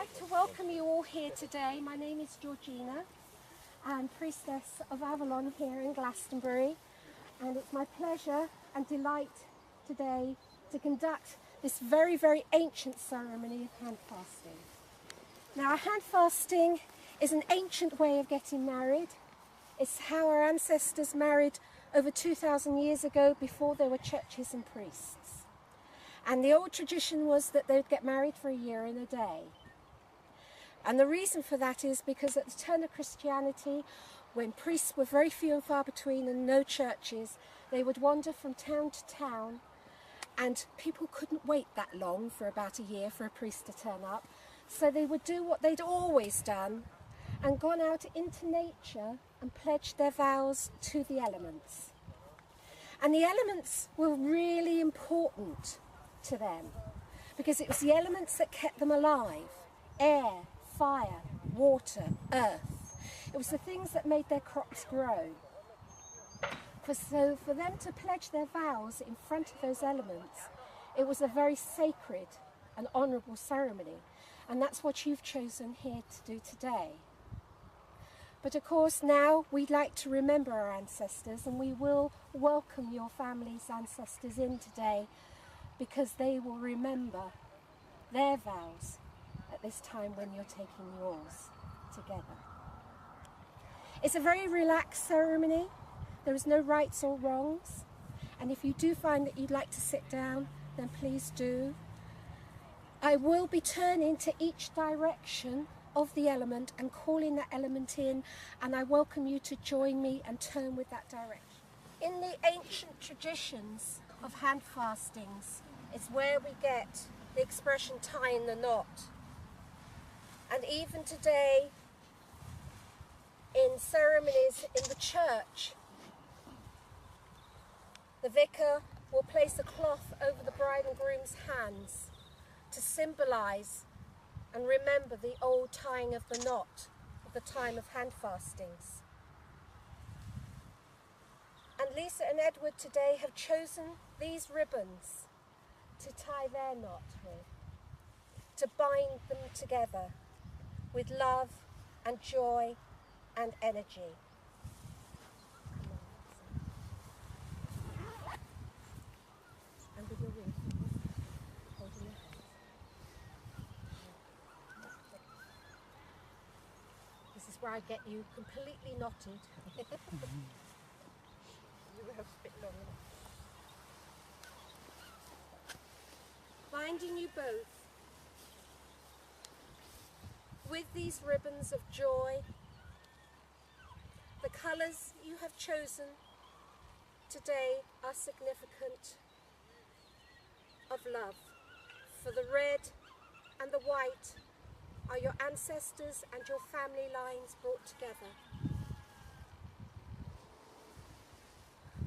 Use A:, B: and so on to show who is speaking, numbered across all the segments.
A: like to welcome you all here today. My name is Georgina. I'm Priestess of Avalon here in Glastonbury, and it's my pleasure and delight today to conduct this very, very ancient ceremony of handfasting. Now, handfasting is an ancient way of getting married. It's how our ancestors married over 2,000 years ago before there were churches and priests. And the old tradition was that they'd get married for a year and a day. And the reason for that is because at the turn of Christianity, when priests were very few and far between and no churches, they would wander from town to town, and people couldn't wait that long for about a year for a priest to turn up. So they would do what they'd always done and gone out into nature and pledged their vows to the elements. And the elements were really important to them because it was the elements that kept them alive. Air, fire, water, earth. It was the things that made their crops grow. So for them to pledge their vows in front of those elements, it was a very sacred and honourable ceremony. And that's what you've chosen here to do today. But of course now we'd like to remember our ancestors, and we will welcome your family's ancestors in today because they will remember their vows at this time when you're taking yours together. It's a very relaxed ceremony. There is no rights or wrongs. And if you do find that you'd like to sit down, then please do. I will be turning to each direction of the element and calling that element in, and I welcome you to join me and turn with that direction. In the ancient traditions of handfastings, it's where we get the expression tying the knot. And even today, in ceremonies in the church, the vicar will place a cloth over the bride and groom's hands to symbolise and remember the old tying of the knot of the time of handfastings. And Lisa and Edward today have chosen these ribbons to tie their knot with, to bind them together with love and joy and energy. And with your ring, holding your hands. This is where I get you completely knotted. You will have a bit long enough. Binding you both with these ribbons of joy. The colours you have chosen today are significant of love. For the red and the white are your ancestors and your family lines brought together.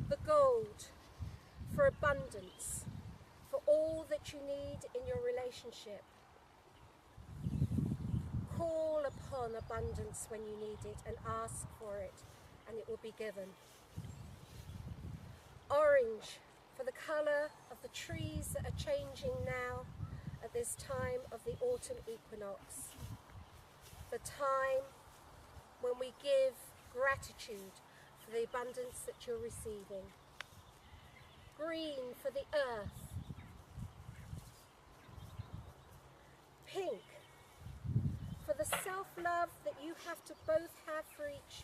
A: The gold for abundance, for all that you need in your relationship. Call upon abundance when you need it and ask for it, and it will be given. Orange for the colour of the trees that are changing now at this time of the autumn equinox. The time when we give gratitude for the abundance that you're receiving. Green for the earth. Pink for the self-love that you have to both have for each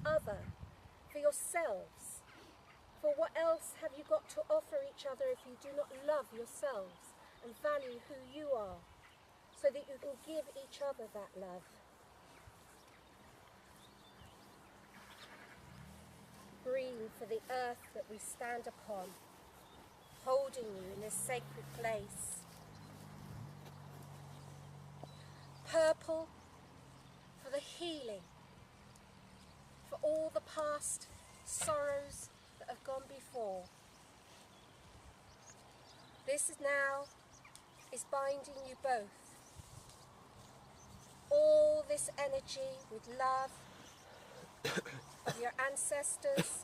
A: other, for yourselves. For what else have you got to offer each other if you do not love yourselves and value who you are, so that you can give each other that love? Green for the earth that we stand upon, holding you in this sacred place. Purple for the healing, for all the past sorrows that have gone before. This now is binding you both. All this energy with love of your ancestors,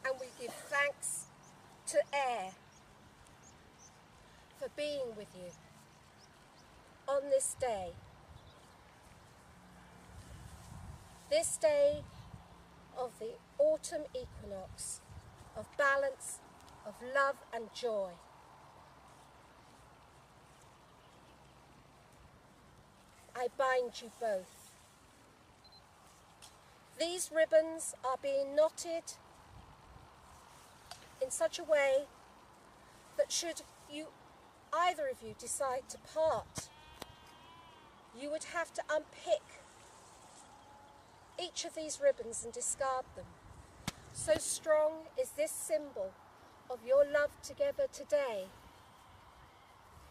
A: and we give thanks to air for being with you. on this day of the autumn equinox, of balance, of love and joy. I bind you both. These ribbons are being knotted in such a way that should either of you decide to part, you would have to unpick each of these ribbons and discard them. So strong is this symbol of your love together today.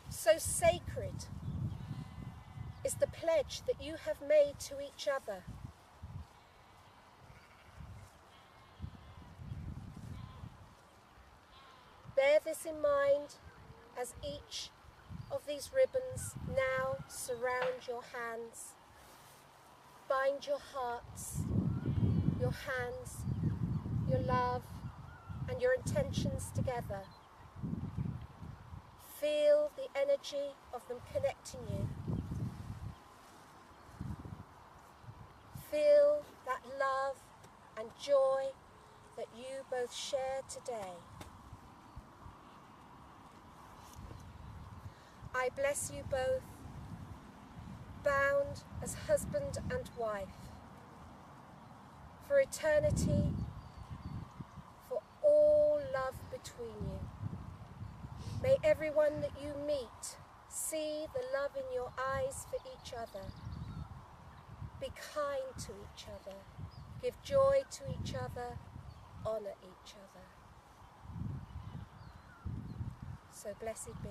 A: So sacred is the pledge that you have made to each other. Bear this in mind as each of these ribbons now surround your hands. Bind your hearts, your hands, your love and your intentions together. Feel the energy of them connecting you. Feel that love and joy that you both share today. I bless you both, bound as husband and wife, for eternity, for all love between you. May everyone that you meet see the love in your eyes for each other. Be kind to each other, give joy to each other, honour each other. So blessed be.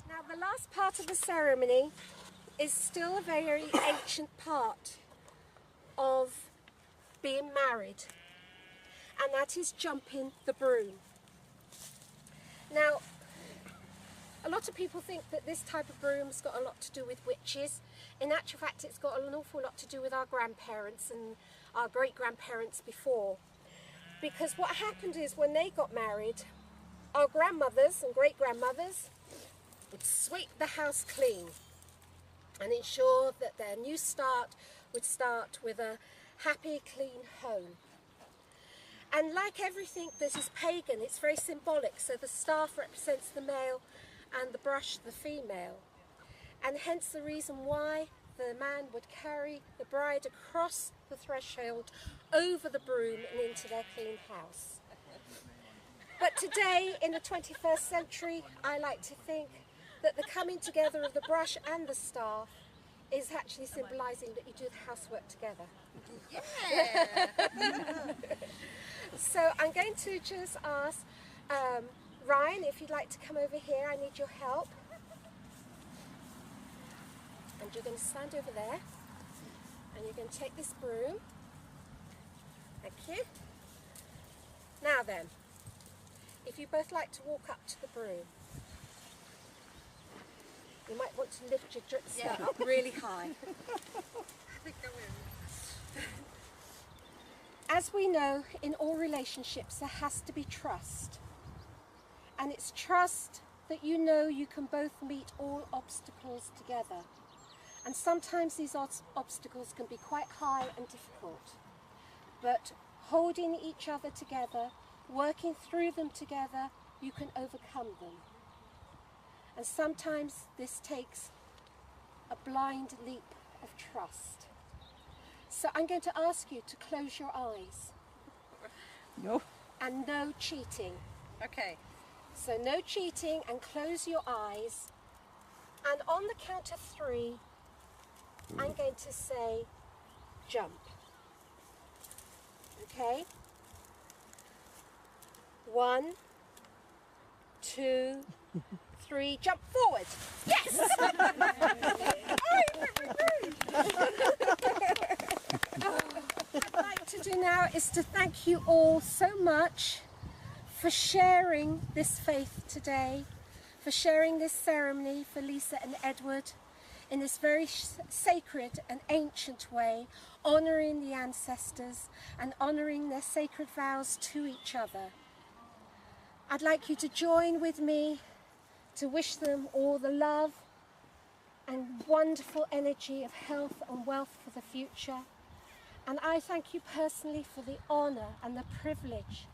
A: Now the last part of the ceremony is still a very ancient part of being married, and that is jumping the broom. Now, a lot of people think that this type of broom's got a lot to do with witches. In actual fact, it's got an awful lot to do with our grandparents and our great-grandparents before. Because what happened is when they got married, our grandmothers and great-grandmothers would sweep the house clean and ensure that their new start would start with a happy, clean home. And like everything that is pagan, it's very symbolic. So the staff represents the male and the brush the female. And hence the reason why the man would carry the bride across the threshold, over the broom and into their clean house. But today, in the 21st century, I like to think that the coming together of the brush and the staff is actually symbolising that you do the housework together. Yeah. So I'm going to just ask Ryan, if you'd like to come over here, I need your help. And you're going to stand over there, and you're going to take this broom. Thank you. Now then, if you both like to walk up to the broom, you might want to lift your skirt up really high. As we know, in all relationships there has to be trust. And it's trust that you know you can both meet all obstacles together. And sometimes these obstacles can be quite high and difficult. But holding each other together, working through them together, you can overcome them. And sometimes this takes a blind leap of trust. So I'm going to ask you to close your eyes.
B: No.
A: And no cheating.
B: Okay.
A: So no cheating, and close your eyes. And on the count of 3, I'm going to say jump. Okay? 1, 2, 3, jump forward. Yes! What I'd like to do now is to thank you all so much for sharing this faith today, for sharing this ceremony for Lisa and Edward in this very sacred and ancient way, honouring the ancestors and honouring their sacred vows to each other. I'd like you to join with me to wish them all the love and wonderful energy of health and wealth for the future. And I thank you personally for the honour and the privilege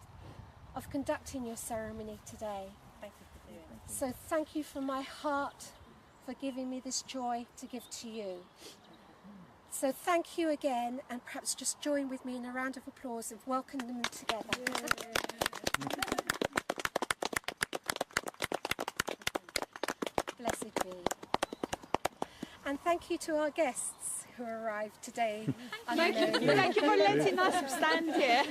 A: of conducting your ceremony today.
B: Thank you for doing it.
A: So thank you from my heart for giving me this joy to give to you. So thank you again, and perhaps just join with me in a round of applause of welcoming them together. Blessed be. And thank you to our guests who arrived today.
C: Thank you for letting us stand here.